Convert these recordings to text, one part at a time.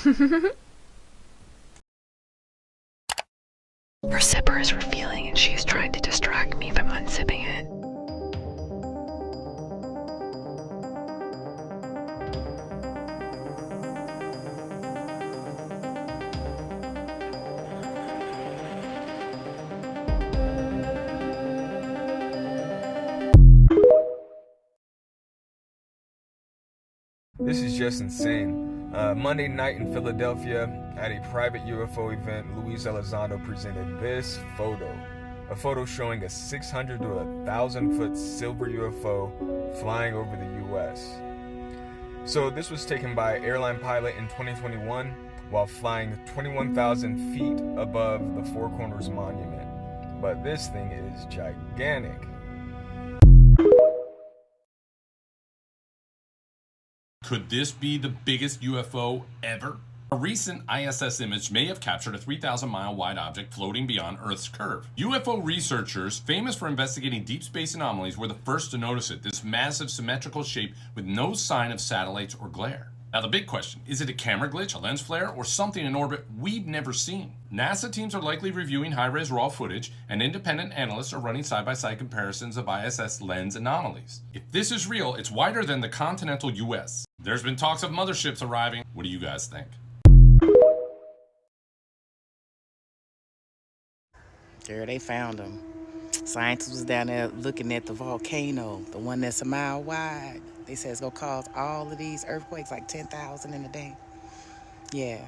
Her zipper is revealing and she's trying to distract me from unzipping it. This is just insane. Monday night in Philadelphia, at a private UFO event, Luis Elizondo presented this photo. A photo showing a 600 to 1,000 foot silver UFO flying over the US. So this was taken by an airline pilot in 2021 while flying 21,000 feet above the Four Corners Monument. But this thing is gigantic. Could this be the biggest UFO ever? A recent ISS image may have captured a 3,000-mile wide object floating beyond Earth's curve. UFO researchers, famous for investigating deep space anomalies, were the first to notice it, this massive symmetrical shape with no sign of satellites or glare. Now the big question, is it a camera glitch, a lens flare, or something in orbit we've never seen? NASA teams are likely reviewing high-res raw footage, and independent analysts are running side-by-side comparisons of ISS lens anomalies. If this is real, it's wider than the continental US. There's been talks of motherships arriving. What do you guys think? Girl, they found them. Scientists was down there looking at the volcano, the one that's a mile wide. They said it's gonna cause all of these earthquakes, like 10,000 in a day. Yeah,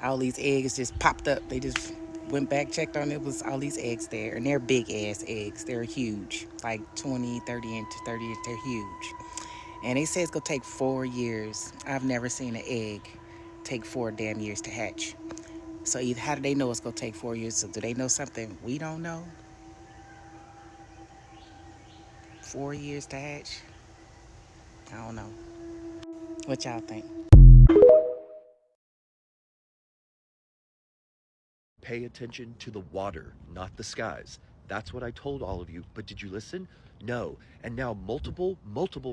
all these eggs just popped up. They just went back, checked on it, was all these eggs there. And they're big ass eggs. They're huge, like 20, 30 inches, they're huge. And they say it's gonna take 4 years. I've never seen an egg take 4 damn years to hatch. So either how do they know it's gonna take 4 years? So do they know something we don't know? 4 years to hatch? I don't know. What y'all think? Pay attention to the water, not the skies. That's what I told all of you, but did you listen? No. And now multiple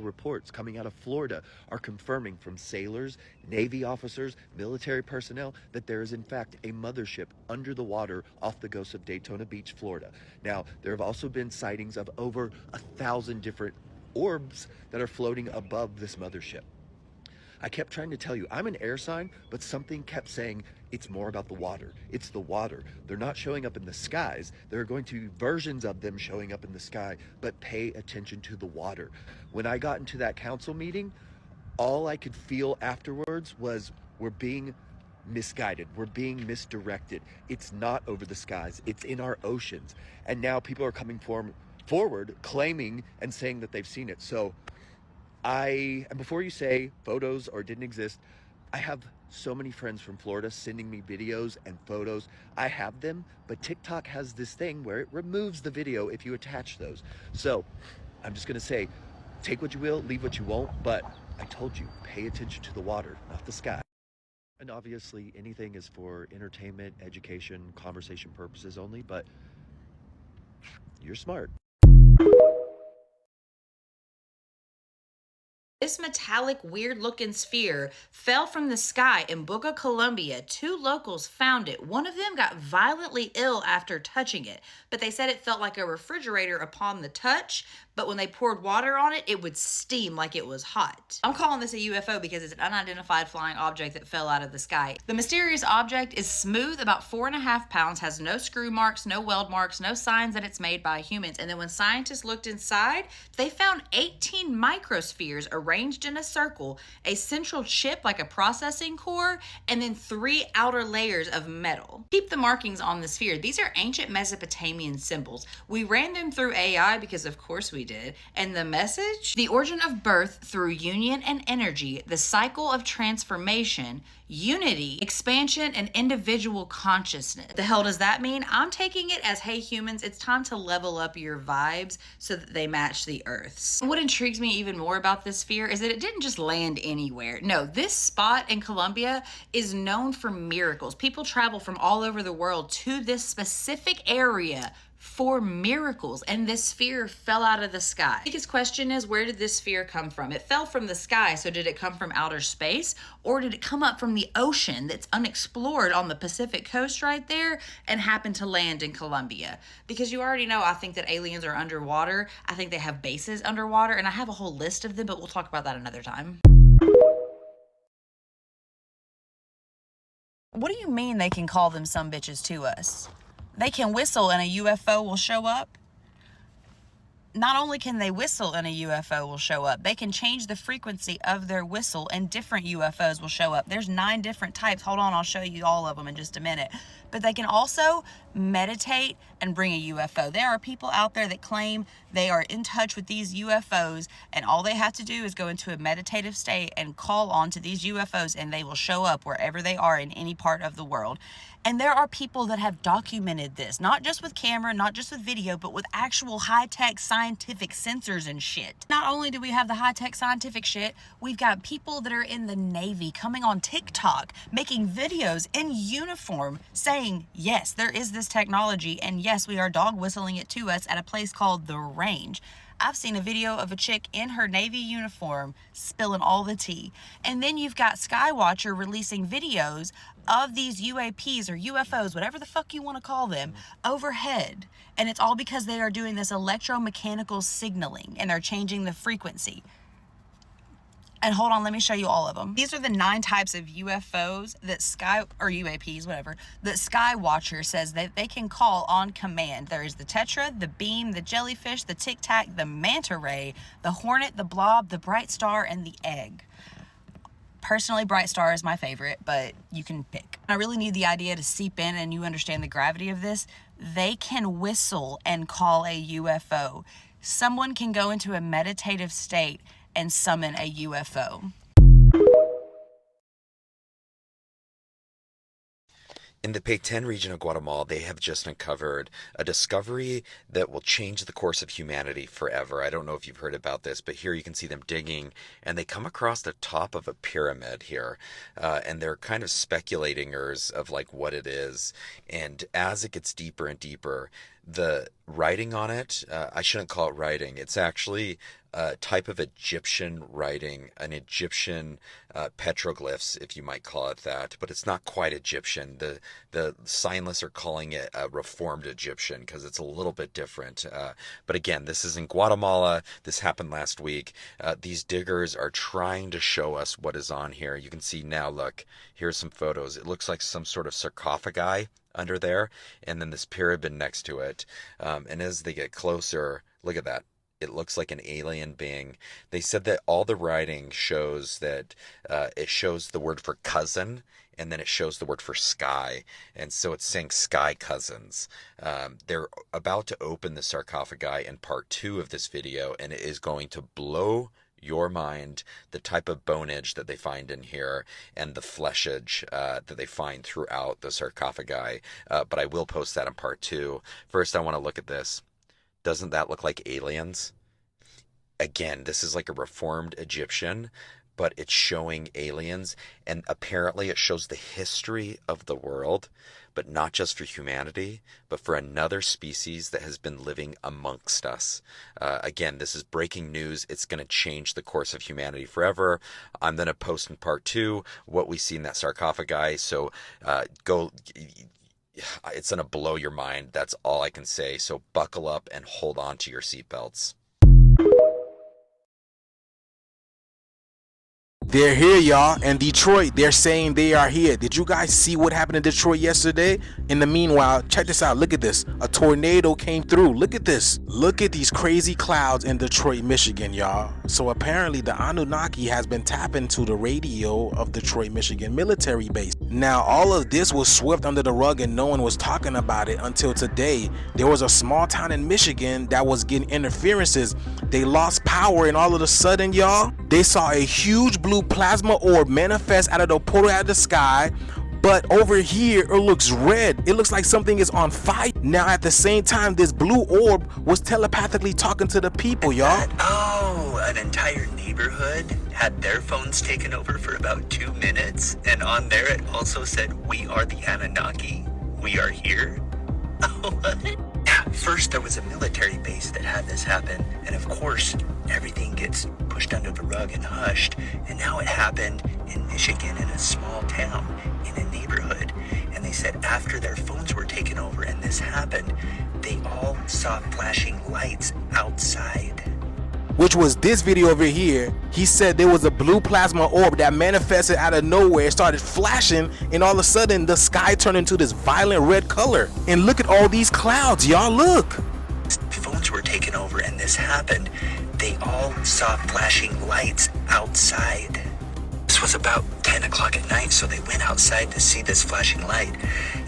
reports coming out of Florida are confirming from sailors, Navy officers, military personnel that there is in fact a mothership under the water off the coast of Daytona Beach, Florida. Now, there have also been sightings of over 1,000 different orbs that are floating above this mothership. I kept trying to tell you, I'm an air sign, but something kept saying it's more about the water. It's the water. They're not showing up in the skies. There are going to be versions of them showing up in the sky, but pay attention to the water. When I got into that council meeting, all I could feel afterwards was we're being misguided. We're being misdirected. It's not over the skies. It's in our oceans. And now people are coming forward claiming and saying that they've seen it. So and before you say photos or didn't exist, I have so many friends from Florida sending me videos and photos. I have them, but TikTok has this thing where it removes the video if you attach those. So I'm just gonna say, take what you will, leave what you won't, but I told you, pay attention to the water, not the sky. And obviously anything is for entertainment, education, conversation purposes only, but you're smart. This metallic, weird-looking sphere fell from the sky in Boca, Colombia. 2 locals found it. One of them got violently ill after touching it, but they said it felt like a refrigerator upon the touch, but when they poured water on it, it would steam like it was hot. I'm calling this a UFO because it's an unidentified flying object that fell out of the sky. The mysterious object is smooth, about 4.5 pounds, has no screw marks, no weld marks, no signs that it's made by humans. And then when scientists looked inside, they found 18 microspheres arranged in a circle, a central chip like a processing core, and then 3 outer layers of metal. Keep the markings on the sphere. These are ancient Mesopotamian symbols. We ran them through AI because of course we did. And the message? The origin of birth through union and energy, the cycle of transformation, unity, expansion, and individual consciousness. The hell does that mean? I'm taking it as, hey humans, it's time to level up your vibes so that they match the Earth's. What intrigues me even more about this sphere is that it didn't just land anywhere. No, this spot in Colombia is known for miracles. People travel from all over the world to this specific area for miracles, and this sphere fell out of the sky. The biggest question is, where did this sphere come from? It fell from the sky, so did it come from outer space, or did it come up from the ocean that's unexplored on the Pacific coast right there and happen to land in Colombia? Because you already know, I think that aliens are underwater. I think they have bases underwater, and I have a whole list of them, but we'll talk about that another time. What do you mean they can call them some bitches to us? They can whistle and a UFO will show up? Not only can they whistle and a UFO will show up, they can change the frequency of their whistle and different UFOs will show up. There's 9 different types. Hold on, I'll show you all of them in just a minute. But they can also meditate and bring a UFO. There are people out there that claim they are in touch with these UFOs, and all they have to do is go into a meditative state and call on to these UFOs, and they will show up wherever they are in any part of the world. And there are people that have documented this, not just with camera, not just with video, but with actual high-tech scientific sensors and shit. Not only do we have the high-tech scientific shit, we've got people that are in the Navy coming on TikTok, making videos in uniform saying, yes, there is this technology, and yes, we are dog whistling it to us at a place called The Range. I've seen a video of a chick in her Navy uniform spilling all the tea. And then you've got Skywatcher releasing videos of these UAPs or UFOs, whatever the fuck you want to call them, overhead. And it's all because they are doing this electromechanical signaling and they're changing the frequency. And hold on, let me show you all of them. These are the 9 types of UFOs that UAPs, whatever, that Skywatcher says that they can call on command. There is the Tetra, the Beam, the Jellyfish, the Tic Tac, the Manta Ray, the Hornet, the Blob, the Bright Star, and the Egg. Personally, Bright Star is my favorite, but you can pick. I really need the idea to seep in and you understand the gravity of this. They can whistle and call a UFO. Someone can go into a meditative state and summon a UFO. In the Petén region of Guatemala, they have just uncovered a discovery that will change the course of humanity forever. I don't know if you've heard about this, but here you can see them digging, and they come across the top of a pyramid here, and they're kind of speculatingers of like what it is. And as it gets deeper and deeper, the writing on it, I shouldn't call it writing. It's actually a type of Egyptian writing, an Egyptian petroglyphs, if you might call it that, but it's not quite Egyptian. The scientists are calling it a reformed Egyptian because it's a little bit different. But again, this is in Guatemala. This happened last week. These diggers are trying to show us what is on here. You can see now, look, here's some photos. It looks like some sort of sarcophagi under there, and then this pyramid next to it. And as they get closer, look at that. It looks like an alien being. They said that all the writing shows that it shows the word for cousin, and then it shows the word for sky. And so it's saying sky cousins. They're about to open the sarcophagi in part 2 of this video, and it is going to blow your mind, the type of bonage that they find in here and the fleshage that they find throughout the sarcophagi. But I will post that in part 2. First, I want to look at this. Doesn't that look like aliens? Again, this is like a reformed Egyptian, but it's showing aliens, and apparently it shows the history of the world, but not just for humanity, but for another species that has been living amongst us. Again, this is breaking news. It's going to change the course of humanity forever. I'm going to post in part 2 what we see in that sarcophagi, so go... It's going to blow your mind. That's all I can say. So buckle up and hold on to your seatbelts. They're here, y'all. In Detroit, they're saying they are here. Did you guys see what happened in Detroit yesterday? In the meanwhile, check this out. Look at this. A tornado came through. Look at this. Look at these crazy clouds in Detroit, Michigan, y'all. So apparently the Anunnaki has been tapping to the radio of Detroit, Michigan military base. Now, all of this was swept under the rug and no one was talking about it until today. There was a small town in Michigan that was getting interferences. They lost power, and all of a sudden, y'all, they saw a huge blue plasma orb manifest out of the portal out of the sky. But over here, it looks red. It looks like something is on fire. Now, at the same time, this blue orb was telepathically talking to the people, y'all. Oh, an entire neighborhood had their phones taken over for about 2 minutes. And on there, it also said, "We are the Anunnaki. We are here." What? First, there was a military base that had this happen, and of course, everything gets pushed under the rug and hushed, and now it happened in Michigan in a small town, in a neighborhood, and they said after their phones were taken over and this happened, they all saw flashing lights outside. Which was this video over here. He said there was a blue plasma orb that manifested out of nowhere, started flashing, and all of a sudden the sky turned into this violent red color. And look at all these clouds, y'all, look. Phones were taken over and this happened, they all saw flashing lights outside. This was about 10 o'clock at night, so they went outside to see this flashing light.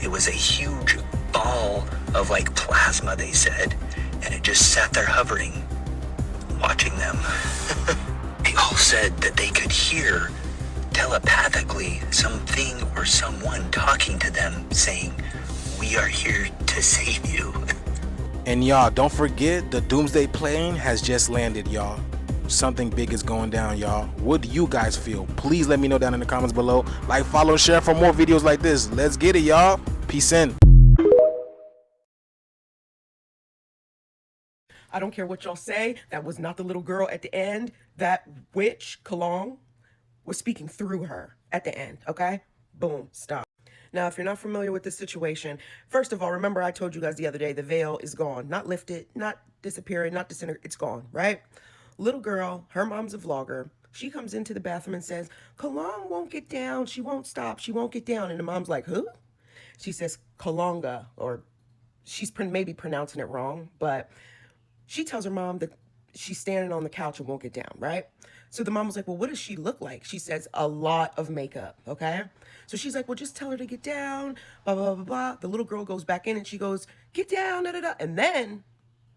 It was a huge ball of like plasma, they said, and it just sat there hovering, watching them. They all said that they could hear telepathically something or someone talking to them saying, "We are here to save you." And y'all, don't forget the doomsday plane has just landed, y'all. Something big is going down, y'all. What do you guys feel? Please let me know down in the comments below. Like, follow, and share for more videos like this. Let's get it, y'all. Peace in. I don't care what y'all say. That was not the little girl at the end. That witch, Kalong, was speaking through her at the end, okay? Boom, stop. Now, if you're not familiar with this situation, first of all, remember I told you guys the other day, the veil is gone. Not lifted, not disappearing, not disintegrating, it's gone, right? Little girl, her mom's a vlogger. She comes into the bathroom and says, Kalong won't get down. She won't stop. She won't get down. And the mom's like, who? She says, Kalonga, or she's maybe pronouncing it wrong, but she tells her mom that she's standing on the couch and won't get down, right? So the mom was like, well, what does she look like? She says, a lot of makeup, okay? So she's like, well, just tell her to get down, blah, blah, blah, blah. The little girl goes back in and she goes, get down, da, da, da. And then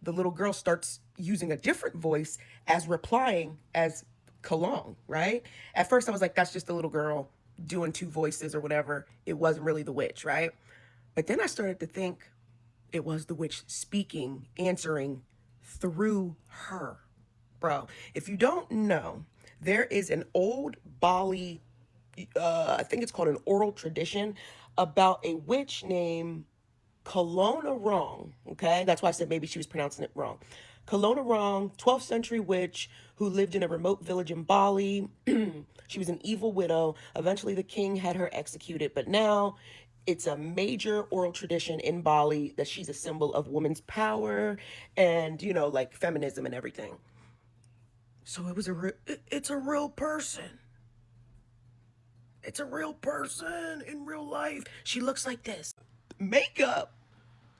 the little girl starts using a different voice as replying as Kalong, right? At first I was like, that's just the little girl doing two voices or whatever. It wasn't really the witch, right? But then I started to think it was the witch speaking, answering through her. Bro, if you don't know, there is an old Bali, I think it's called an oral tradition about a witch named Kelowna Wrong, okay? That's why I said maybe she was pronouncing it wrong. Kelowna Wrong, 12th century witch who lived in a remote village in Bali. She was an evil widow. Eventually the king had her executed, but now it's a major oral tradition in Bali that she's a symbol of women's power and, you know, like feminism and everything. So it was it's a real person. It's a real person in real life. She looks like this. Makeup.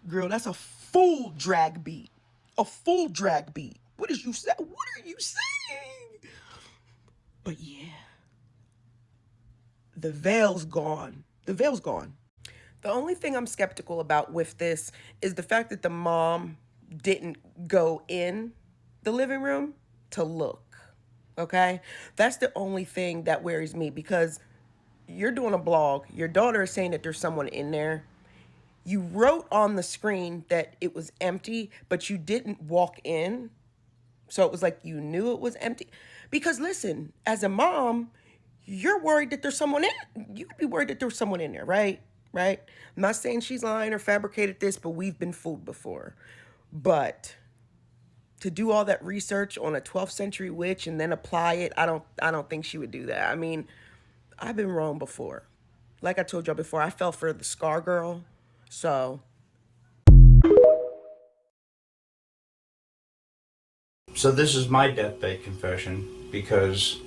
Girl, that's a full drag beat. A full drag beat. What is you say? What are you saying? But yeah. The veil's gone. The veil's gone. The only thing I'm skeptical about with this is the fact that the mom didn't go in the living room to look, okay? That's the only thing that worries me, because you're doing a blog. Your daughter is saying that there's someone in there. You wrote on the screen that it was empty, but you didn't walk in. So it was like you knew it was empty. Because listen, as a mom, you're worried that there's someone in. You could be worried that there's someone in there, right? Right? I'm not saying she's lying or fabricated this, but we've been fooled before. But to do all that research on a 12th century witch and then apply it, I don't think she would do that. I mean, I've been wrong before. Like I told y'all before, I fell for the Scar Girl. So this is my deathbed confession, because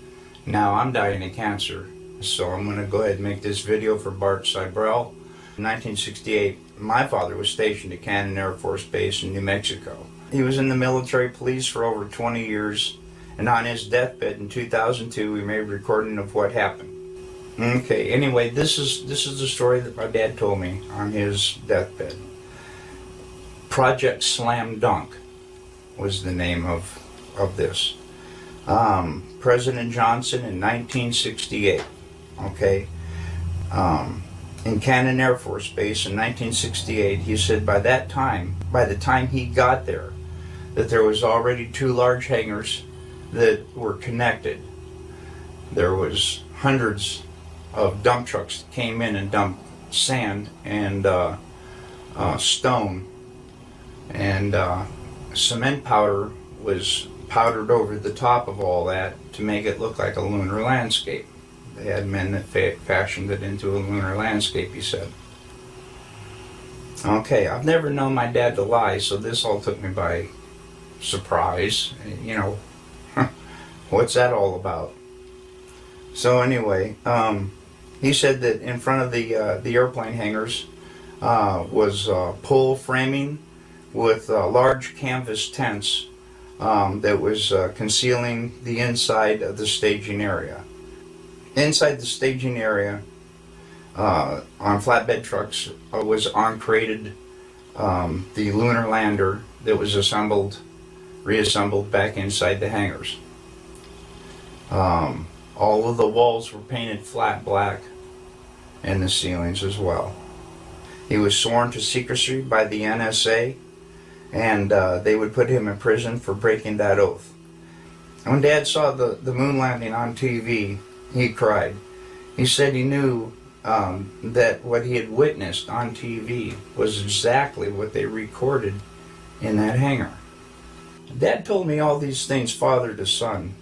now I'm dying of cancer. So I'm going to go ahead and make this video for Bart Cybrell. In 1968, my father was stationed at Cannon Air Force Base in New Mexico. He was in the military police for over 20 years, and on his deathbed in 2002, we made a recording of what happened. Okay, anyway, this is the story that my dad told me on his deathbed. Project Slam Dunk was the name of this. President Johnson in 1968, okay, in Cannon Air Force Base in 1968, he said by the time he got there, that there was already 2 large hangars that were connected. There was hundreds of dump trucks that came in and dumped sand and stone and cement powder was powdered over the top of all that to make it look like a lunar landscape. They had men that fashioned it into a lunar landscape, he said. Okay, I've never known my dad to lie, so this all took me by surprise. You know, what's that all about? So anyway, he said that in front of the airplane hangars was pole framing with large canvas tents that was concealing the inside of the staging area. Inside the staging area, on flatbed trucks, was uncrated the lunar lander that was reassembled back inside the hangars. All of the walls were painted flat black, and the ceilings as well. He was sworn to secrecy by the NSA, and they would put him in prison for breaking that oath. When Dad saw the moon landing on TV, he cried. He said he knew that what he had witnessed on TV was exactly what they recorded in that hangar. Dad told me all these things father to son.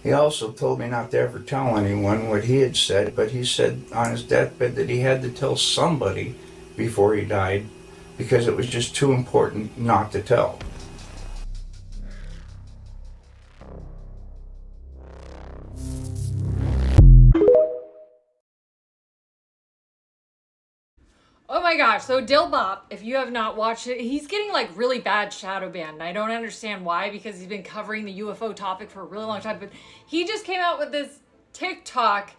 He also told me not to ever tell anyone what he had said, but he said on his deathbed that he had to tell somebody before he died because it was just too important not to tell. Oh my gosh, so Dill Bop, if you have not watched it, he's getting like really bad shadow ban. And I don't understand why, because he's been covering the UFO topic for a really long time, but he just came out with this TikTok.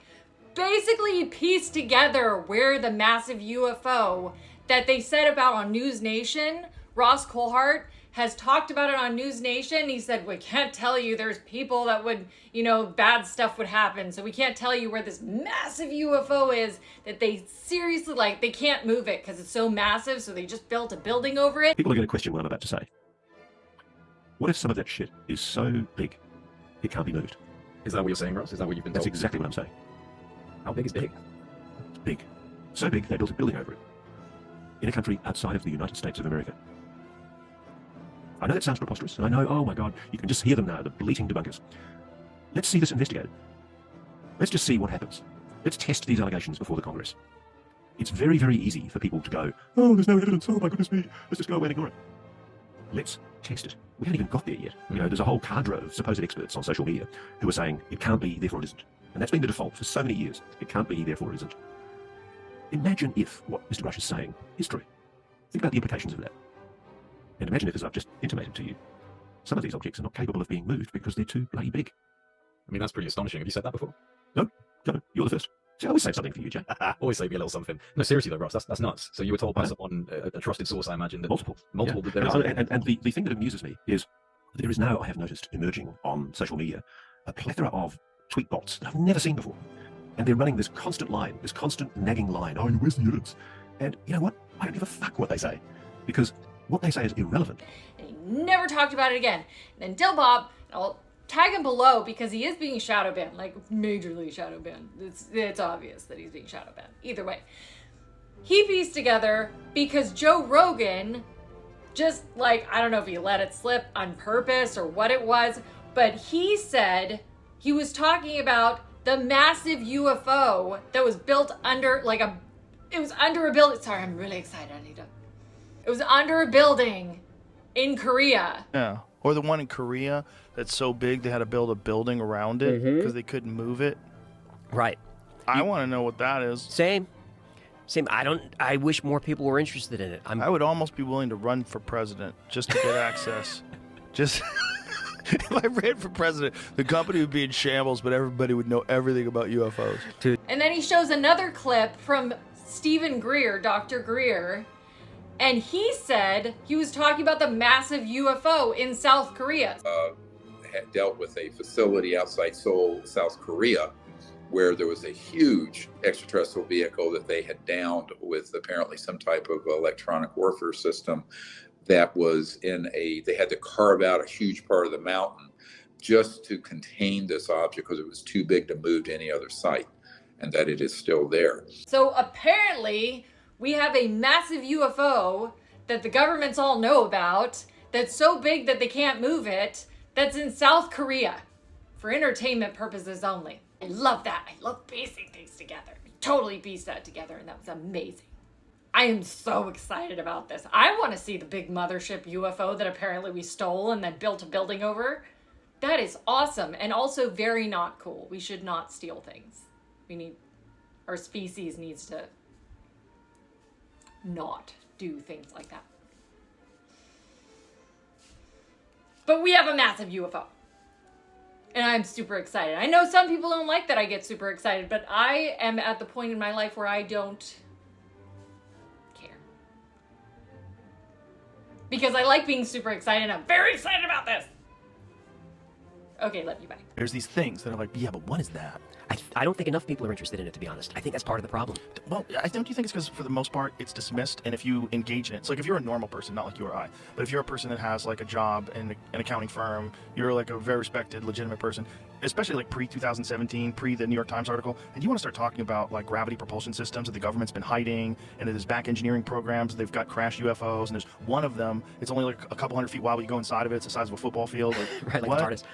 Basically, he pieced together where the massive UFO that they said about on News Nation, Ross Coulthart has talked about it on News Nation. He said, we can't tell you, there's people that would, you know, bad stuff would happen. So we can't tell you where this massive UFO is, that they seriously, like, they can't move it because it's so massive. So they just built a building over it. People are going to question what I'm about to say. What if some of that shit is so big, it can't be moved? Is that what you're saying, Ross? Is that what you've been told? That's exactly what I'm saying. How big is big? It's big. So big, they built a building over it. In a country outside of the United States of America. I know that sounds preposterous, and I know, oh my God, you can just hear them now, the bleating debunkers. Let's see this investigated. Let's just see what happens. Let's test these allegations before the Congress. It's very, very easy for people to go, oh, there's no evidence, oh my goodness me, let's just go away and ignore it. Let's test it. We haven't even got there yet. You know, there's a whole cadre of supposed experts on social media who are saying it can't be, therefore it isn't. And that's been the default for so many years. It can't be, therefore it isn't. Imagine if what Mr. Rush is saying is true. Think about the implications of that. And imagine if, as I've just intimated to you, some of these objects are not capable of being moved because they're too bloody big. I mean, that's pretty astonishing. Have you said that before? No, you're the first. See, I always save something for you, Jay. Always save me a little something. No, seriously though, Ross, that's nuts. So you were told by someone, a trusted source, I imagine, that multiple. Yeah. That there is. And the thing that amuses me is that there is now, I have noticed, emerging on social media, a plethora of tweet bots that I've never seen before. And they're running this constant line, this constant nagging line. Oh, where's the evidence? And you know what? I don't give a fuck what they say. Because what they say is irrelevant. And he never talked about it again. And then Dill Bop, I'll tag him below because he is being shadow banned, like majorly shadow banned. It's obvious that he's being shadow banned. Either way. He pieced together because Joe Rogan just, like, I don't know if he let it slip on purpose or what it was, but he said he was talking about the massive UFO that was built under, like, it was under a building. Sorry, I'm really excited. It was under a building in Korea. Yeah, or the one in Korea that's so big they had to build a building around it because they couldn't move it. Right. I want to know what that is. Same. I wish more people were interested in it. I would almost be willing to run for president just to get access. Just if I ran for president, the company would be in shambles, but everybody would know everything about UFOs. And then he shows another clip from Stephen Greer, Dr. Greer, and he said he was talking about the massive UFO in South Korea. Had dealt with a facility outside Seoul, South Korea, where there was a huge extraterrestrial vehicle that they had downed with apparently some type of electronic warfare system that was they had to carve out a huge part of the mountain just to contain this object because it was too big to move to any other site, and that it is still there. So apparently we have a massive UFO that the governments all know about, that's so big that they can't move it, that's in South Korea for entertainment purposes only. I love that. I love piecing things together. I totally pieced that together, and that was amazing. I am so excited about this. I want to see the big mothership UFO that apparently we stole and then built a building over. That is awesome, and also very not cool. We should not steal things. Our species needs to not do things like that. But we have a massive UFO. And I'm super excited. I know some people don't like that I get super excited, but I am at the point in my life where I don't care. Because I like being super excited, and I'm very excited about this. Okay, love you, bye. There's these things that are like, yeah, but what is that? I don't think enough people are interested in it, to be honest. I think that's part of the problem. Well, don't you think it's because for the most part it's dismissed, and if you engage in it, it's like if you're a normal person, not like you or I, but if you're a person that has like a job in an accounting firm, you're like a very respected, legitimate person, especially like pre-2017, pre the New York Times article, and you want to start talking about like gravity propulsion systems that the government's been hiding, and there's back engineering programs, they've got crashed UFOs, and there's one of them, it's only like a couple hundred feet wide, but you go inside of it, it's the size of a football field. Like, right, like what? the TARDIS.